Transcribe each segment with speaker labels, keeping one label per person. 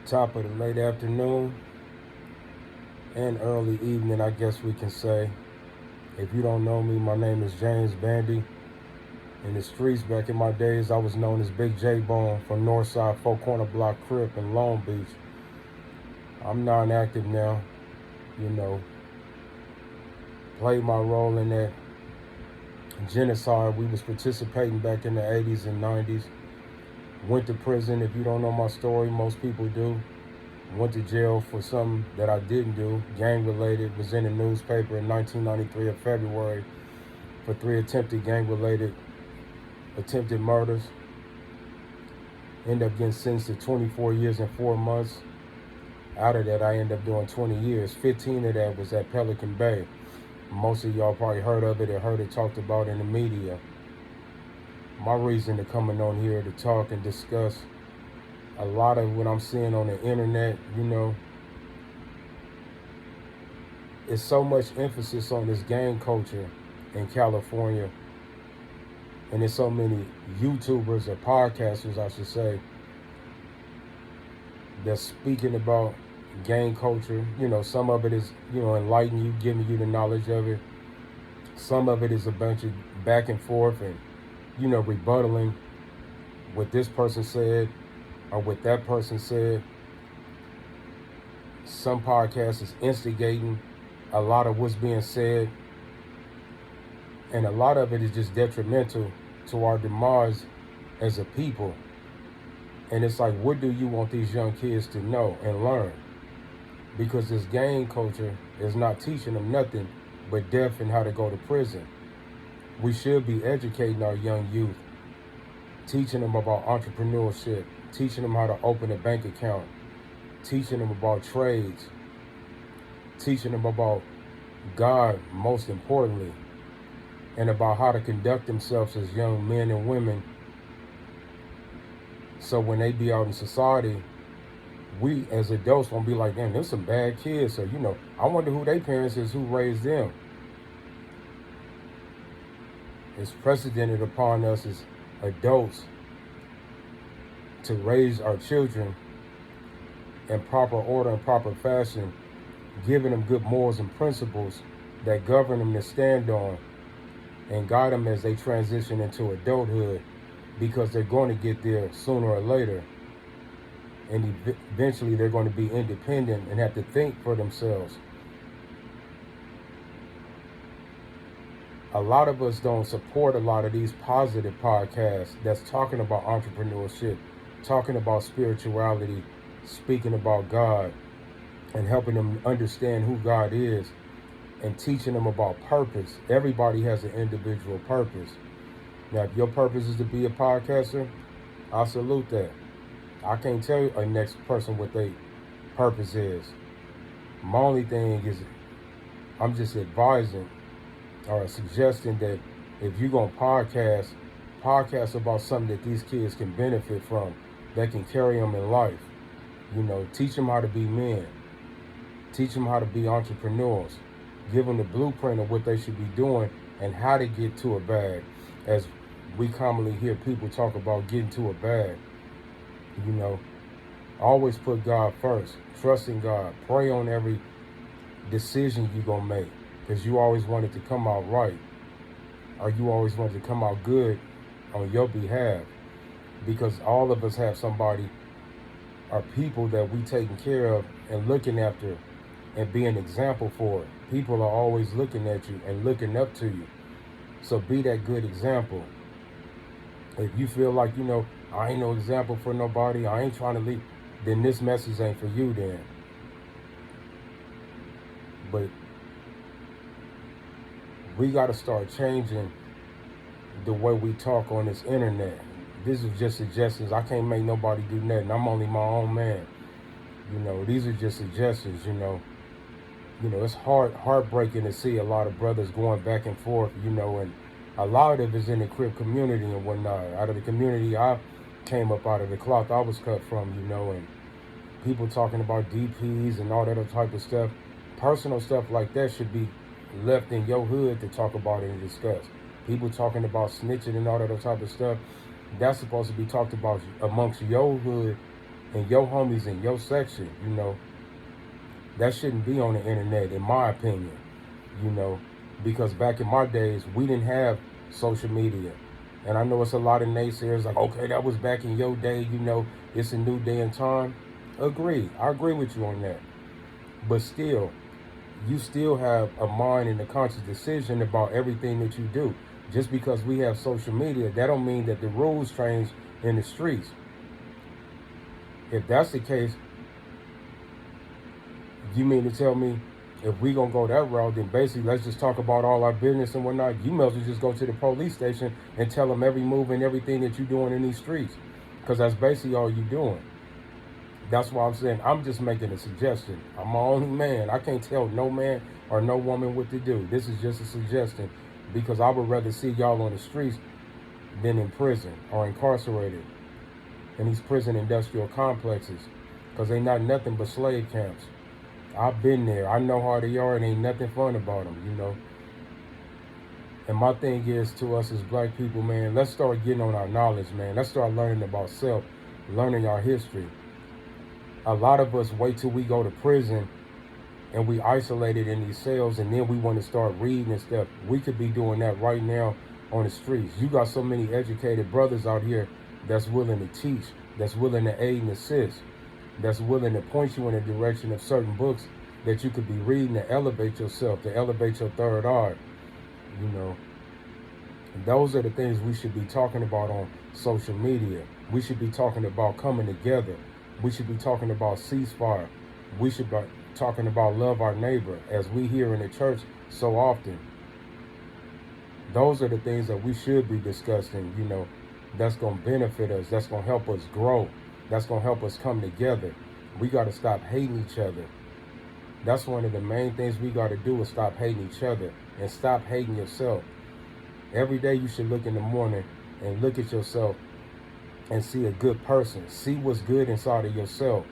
Speaker 1: Top of the late afternoon and early evening, I guess we can say. If you don't know me, my name is James Bandy. In the streets back in my days, I was known as Big J Bone from Northside Four Corner Block Crip in Long Beach. I'm non-active now, you know. Played my role in that genocide. We was participating back in the 80s and 90s. Went to prison. If you don't know my story, most people do. Went to jail for something that I didn't do, gang related. Was in the newspaper in 1993 of February for 3 attempted gang related attempted murders. Ended up getting sentenced to 24 years and 4 months. Out of that, I ended up doing 20 years. 15 of that was at Pelican Bay. Most of y'all probably heard of it or heard it talked about in the media. My reason to coming on here to talk and discuss a lot of what I'm seeing on the internet, it's so much emphasis on this gang culture in California. And there's so many YouTubers or podcasters, I should say, that's speaking about gang culture. Some of it is, enlightening you, giving you the knowledge of it. Some of it is a bunch of back and forth and, rebuttaling what this person said or what that person said. Some podcasts is instigating a lot of what's being said. And a lot of it is just detrimental to our demise as a people. And it's like, what do you want these young kids to know and learn? Because this gang culture is not teaching them nothing but death and how to go to prison. We should be educating our young youth, teaching them about entrepreneurship, teaching them how to open a bank account, teaching them about trades, teaching them about God, most importantly, and about how to conduct themselves as young men and women. So when they be out in society, we as adults won't be like, damn, there's some bad kids. So, I wonder who their parents is, who raised them. It's precedented upon us as adults to raise our children in proper order and proper fashion, giving them good morals and principles that govern them to stand on and guide them as they transition into adulthood, because they're going to get there sooner or later. And eventually they're going to be independent and have to think for themselves. A lot of us don't support a lot of these positive podcasts that's talking about entrepreneurship, talking about spirituality, speaking about God, and helping them understand who God is and teaching them about purpose. Everybody has an individual purpose. Now, if your purpose is to be a podcaster, I salute that. I can't tell you a next person what their purpose is. My only thing is, I'm just advising or suggesting that if you're going to podcast about something that these kids can benefit from, that can carry them in life. Teach them how to be men. Teach them how to be entrepreneurs. Give them the blueprint of what they should be doing and how to get to a bag. As we commonly hear people talk about getting to a bag. Always put God first. Trust in God. Pray on every decision you're going to make, because you always want it to come out right, or you always want it to come out good on your behalf, because all of us have somebody or people that we taking care of and looking after and be an example for it. People are always looking at you and looking up to you. So be that good example. If you feel like, I ain't no example for nobody, I ain't trying to lead, then this message ain't for you then. But we got to start changing the way we talk on this internet. This is just suggestions. I can't make nobody do nothing. I'm only my own man. These are just suggestions, it's heartbreaking to see a lot of brothers going back and forth, and a lot of it is in the Crip community and whatnot. Out of the community I came up out of, the cloth I was cut from, and people talking about DPs and all that other type of stuff. Personal stuff like that should be left in your hood to talk about it and discuss. People talking about snitching and all that other type of stuff, that's supposed to be talked about amongst your hood and your homies in your section, you know, that shouldn't be on the internet, in my opinion, you know, because back in my days, we didn't have social media. And I know it's a lot of naysayers like, okay, that was back in your day, you know, it's a new day and time. Agree. I agree with you on that. But still, you still have a mind and a conscious decision about everything that you do. Just because we have social media, that don't mean that the rules change in the streets. If that's the case, you mean to tell me if we gonna go that route, then basically let's just talk about all our business and whatnot. You may as well just go to the police station and tell them every move and everything that you're doing in these streets, because that's basically all you're doing. That's why I'm saying I'm just making a suggestion. I'm my own man. I can't tell no man or no woman what to do. This is just a suggestion, because I would rather see y'all on the streets than in prison or incarcerated in these prison industrial complexes, because they not nothing but slave camps. I've been there. I know how they are, and ain't nothing fun about them, you know. And my thing is to us as black people, man, let's start getting on our knowledge, man. Let's start learning about self, learning our history. A lot of us wait till we go to prison and we isolated in these cells, and then we want to start reading and stuff. We could be doing that right now on the streets. You got so many educated brothers out here that's willing to teach, that's willing to aid and assist, that's willing to point you in the direction of certain books that you could be reading to elevate yourself, to elevate your third eye, you know. And those are the things we should be talking about on social media. We should be talking about coming together. We should be talking about ceasefire. We should be talking about love our neighbor, as we hear in the church so often. Those are the things that we should be discussing, you know, that's going to benefit us, that's going to help us grow, that's going to help us come together. We got to stop hating each other. That's one of the main things we got to do, is stop hating each other and stop hating yourself. Every day you should look in the morning and look at yourself and see a good person. See what's good inside of yourself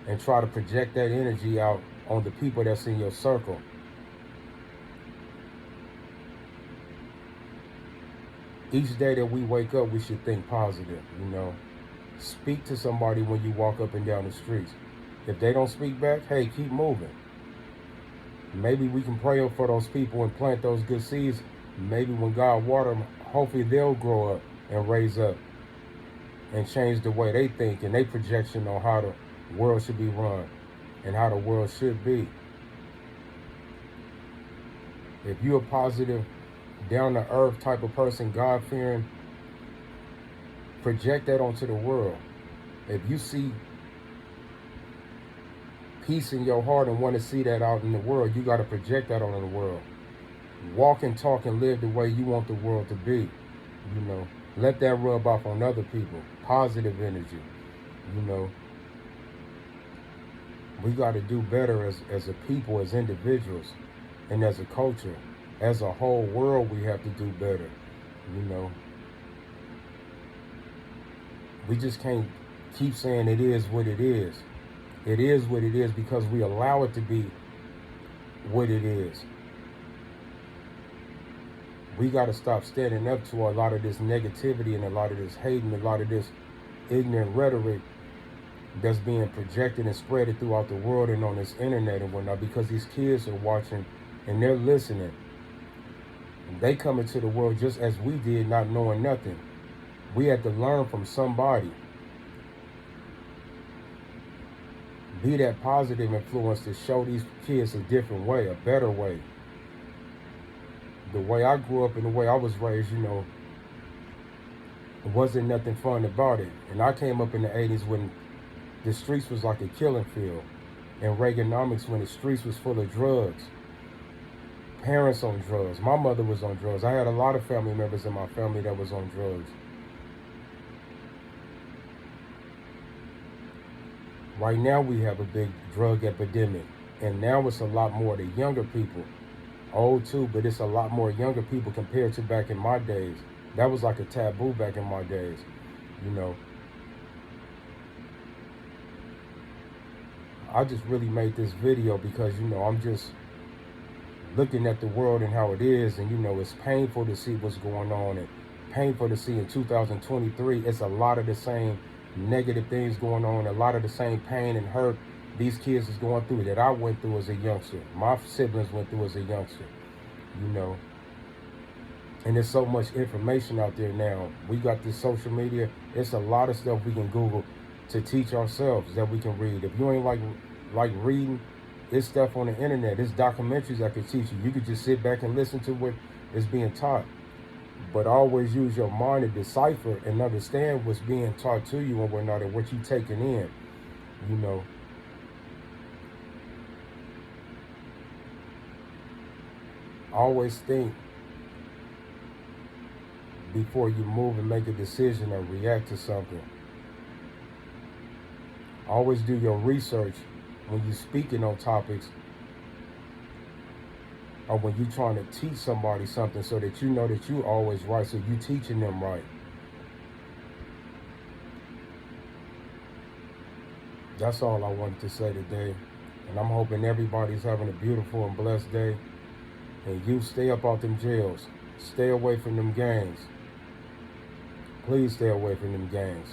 Speaker 1: and try to project that energy out on the people that's in your circle. Each day that we wake up, we should think positive, you know. Speak to somebody when you walk up and down the streets. If they don't speak back, hey, keep moving. Maybe we can pray for those people and plant those good seeds. Maybe when God water them, hopefully they'll grow up and raise up and change the way they think and their projection on how the world should be run and how the world should be. If you're a positive, down-to-earth type of person, God-fearing, project that onto the world. If you see peace in your heart and want to see that out in the world, you got to project that onto the world. Walk and talk and live the way you want the world to be, you know. Let that rub off on other people. Positive energy, you know. We got to do better as a people, as individuals, and as a culture. As a whole world, we have to do better, you know. We just can't keep saying it is what it is. It is what it is because we allow it to be what it is. We got to stop standing up to a lot of this negativity and a lot of this hate and a lot of this ignorant rhetoric that's being projected and spread throughout the world and on this internet and whatnot, because these kids are watching and they're listening. And they come into the world just as we did, not knowing nothing. We had to learn from somebody. Be that positive influence to show these kids a different way, a better way. The way I grew up and the way I was raised, you know, it wasn't nothing fun about it. And I came up in the 80s when the streets was like a killing field. And Reaganomics, when the streets was full of drugs. Parents on drugs. My mother was on drugs. I had a lot of family members in my family that was on drugs. Right now we have a big drug epidemic. And now it's a lot more the younger people. Old too, but it's a lot more younger people compared to back in my days. That was like a taboo back in my days, you know. I just really made this video because, you know, I'm just looking at the world and how it is, and, you know, it's painful to see what's going on, and painful to see in 2023, it's a lot of the same negative things going on, a lot of the same pain and hurt these kids is going through that I went through as a youngster. My siblings went through as a youngster, you know. And there's so much information out there now. We got this social media. It's a lot of stuff we can Google to teach ourselves that we can read. If you ain't like reading, it's stuff on the internet. It's documentaries that can teach you. You could just sit back and listen to what is being taught. But always use your mind to decipher and understand what's being taught to you and whatnot, and what you're taking in, you know. Always think before you move and make a decision or react to something. Always do your research when you're speaking on topics, or when you're trying to teach somebody something, so that you know that you're always right, so you're teaching them right. That's all I wanted to say today. And I'm hoping everybody's having a beautiful and blessed day. And you stay up out them jails. Stay away from them gangs. Please stay away from them gangs.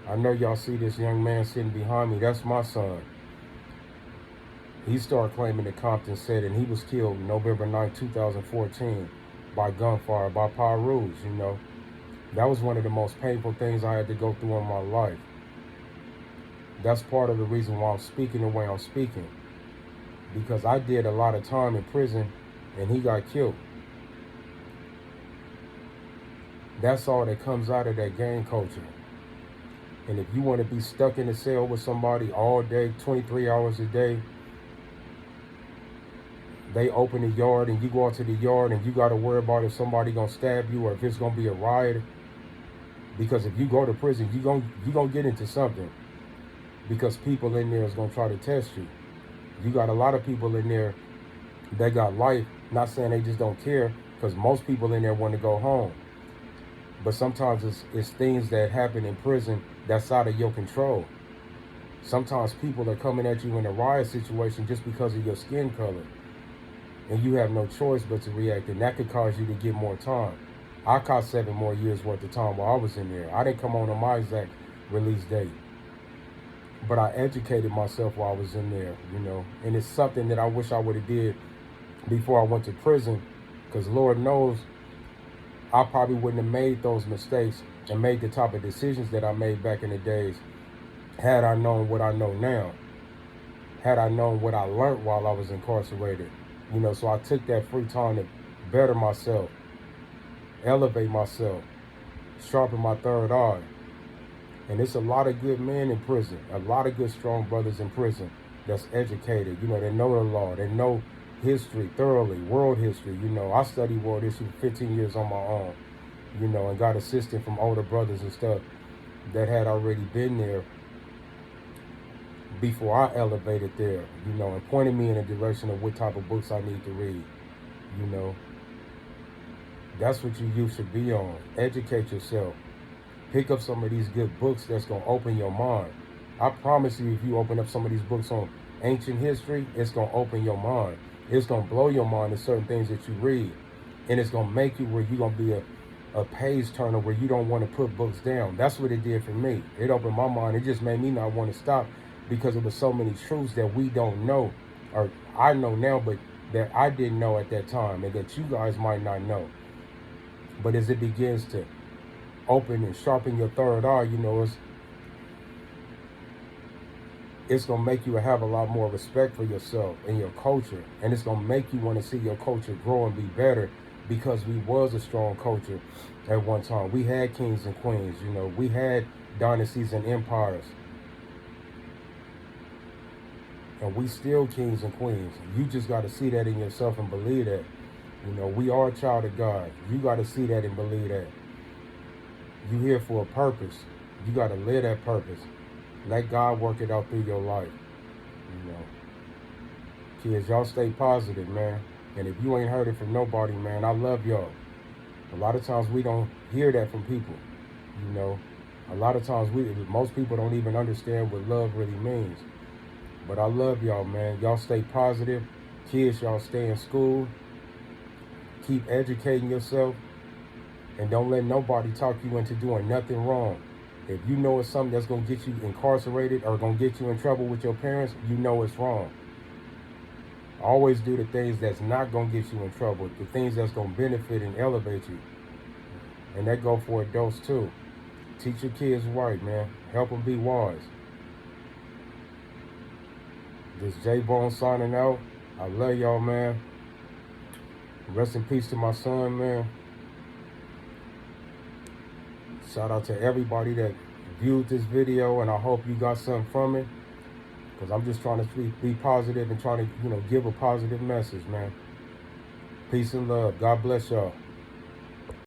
Speaker 1: I know y'all see this young man sitting behind me. That's my son. He started claiming that Compton said, and he was killed November 9, 2014 by gunfire, by Pyros, you know. That was one of the most painful things I had to go through in my life. That's part of the reason why I'm speaking the way I'm speaking. Because I did a lot of time in prison and he got killed. That's all that comes out of that gang culture. And if you want to be stuck in a cell with somebody all day, 23 hours a day, they open the yard and you go out to the yard and you got to worry about if somebody going to stab you or if it's going to be a riot. Because if you go to prison, you gonna get into something. Because people in there is going to try to test you. You got a lot of people in there that got life, not saying they just don't care, because most people in there want to go home. But sometimes it's things that happen in prison that's out of your control. Sometimes people are coming at you in a riot situation just because of your skin color. And you have no choice but to react, and that could cause you to get more time. I caught 7 more years worth of time while I was in there. I didn't come on my exact release date. But I educated myself while I was in there, you know. And it's something that I wish I would have did before I went to prison. Because Lord knows, I probably wouldn't have made those mistakes and made the type of decisions that I made back in the days had I known what I know now. Had I known what I learned while I was incarcerated. You know, so I took that free time to better myself, elevate myself, sharpen my third eye. And it's a lot of good men in prison, a lot of good strong brothers in prison that's educated, you know, they know the law, they know history thoroughly, world history. You know, I studied world history for 15 years on my own, you know, and got assistance from older brothers and stuff that had already been there before I elevated there, you know, and pointed me in a direction of what type of books I need to read, you know. That's what you youth should be on. Educate yourself. Pick up some of these good books that's going to open your mind. I promise you, if you open up some of these books on ancient history, it's going to open your mind. It's going to blow your mind to certain things that you read. And it's going to make you where you're going to be a page turner where you don't want to put books down. That's what it did for me. It opened my mind. It just made me not want to stop because there was so many truths that we don't know, or I know now, but that I didn't know at that time and that you guys might not know. But as it begins to open and sharpen your third eye, you know, it's going to make you have a lot more respect for yourself and your culture. And it's going to make you want to see your culture grow and be better, because we was a strong culture at one time. We had kings and queens, you know, we had dynasties and empires. And we still kings and queens. You just got to see that in yourself and believe that. You know, we are a child of God. You got to see that and believe that. You here for a purpose. You got to live that purpose. Let God work it out through your life. You know, kids, y'all stay positive, man. And if you ain't heard it from nobody, man, I love y'all. A lot of times we don't hear that from people. You know, a lot of times most people don't even understand what love really means. But I love y'all, man. Y'all stay positive. Kids, y'all stay in school. Keep educating yourself. And don't let nobody talk you into doing nothing wrong. If you know it's something that's going to get you incarcerated or going to get you in trouble with your parents, you know it's wrong. Always do the things that's not going to get you in trouble, the things that's going to benefit and elevate you. And that go for adults too. Teach your kids right, man. Help them be wise. This J-Bone signing out. I love y'all, man. Rest in peace to my son, man. Shout out to everybody that viewed this video, and I hope you got something from it. Because I'm just trying to be positive and trying to, give a positive message, man. Peace and love. God bless y'all.